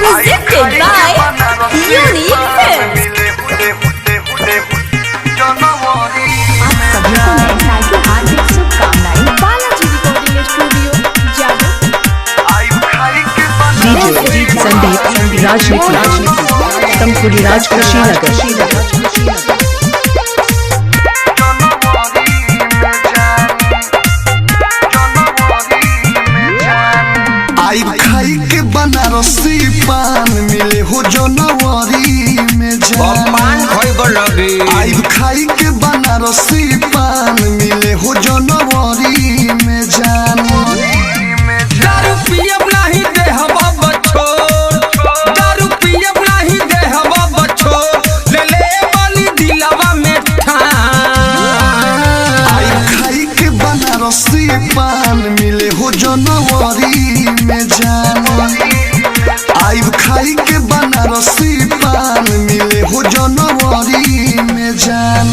Presented by Unique Films। आप सभी को नए साल की हार्दिक शुभकामनाएं। बालाजी रिकॉर्डिंग स्टूडियो जादू। डीजे संदीप राजनीति तमकुड़ी राज कुशीनगर। आई खाई के बनारसी पान मिले हो जनवरी में जान। आई खाई के बनारसी पान मिले हो जनवरी में जान। दारू पियब नहीं दे हवा बछोर, दारू पियब नहीं दे हवा बछोर, ले ले वाली दिलवा में ठान। आई खाई के बनारसी पान मिले हो जनवरी में जान। आई खाई के बनारसी पान मिले हो जनवरी में जान।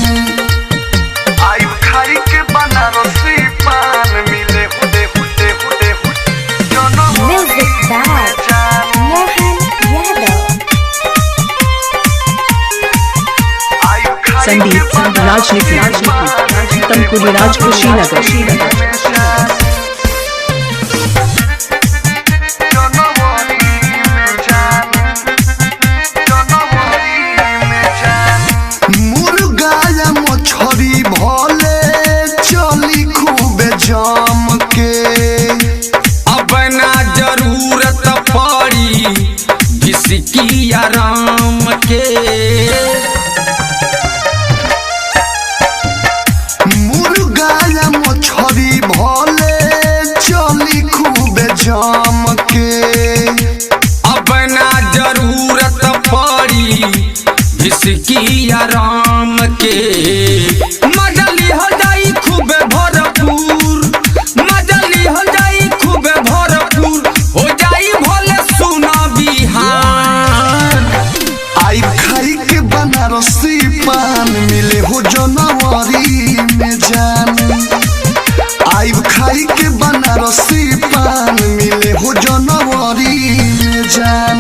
आई खाई के बनारसी पान मिले हो Music by मोहन यादव। संदीप राजनीति तमकुड़ी राज कुशीनगर। छड़ी भोले चली खूबे जम के। अब ना जरूरत पड़ी किसकी आराम के। मुर्गा या मछली भोले चली खूबे जम के। अब ना जरूरत पड़ी किसकी आराम के। मजा लिहल जाई खूबे भरपूर, मजा लिहल जाई खूबे भरपूर, हो जाई भले सुना बिहान। आई खाई के बनारसी पान मिले हो जनवरी में जान। आई खाई के बनारसी पान मिले हो जनवरी में जान।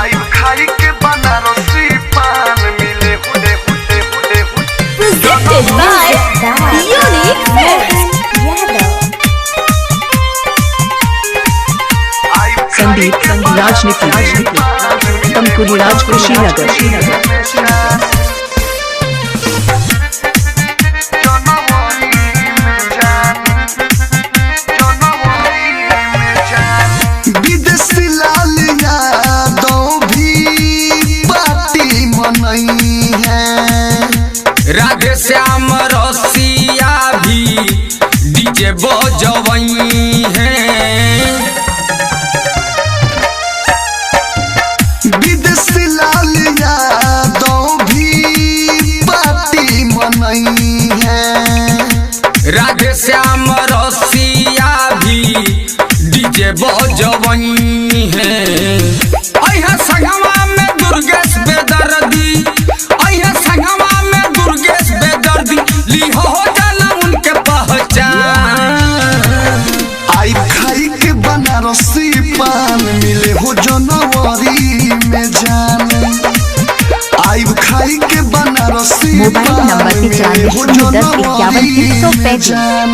आई खाई के बनारसी पान मिले हो Presented by Unique Films। Sandeep राजनीति तमकुड़ी राज कुशीनगर। विदेशी लाल यादव भी पार्टी मनई है। राधे श्याम रसिया भी डीजे बजवई है। विदेशी लाल यादव भी पार्टी मनई है। राधे श्याम रसिया भी डीजे बजवई है। अइहा संगवा में दुर्गेश बेदर्दी, अइहा संगवा में दुर्गेश बेदर्दी, लिहो हो जाला उनके पहचान। आई खाई के बनारसी पान मिले हो जनवरी में जान। आई खाई के बनारसी मोबाइल पान नंबर मिले हो 95 10 51 जनवरी 335। में जान।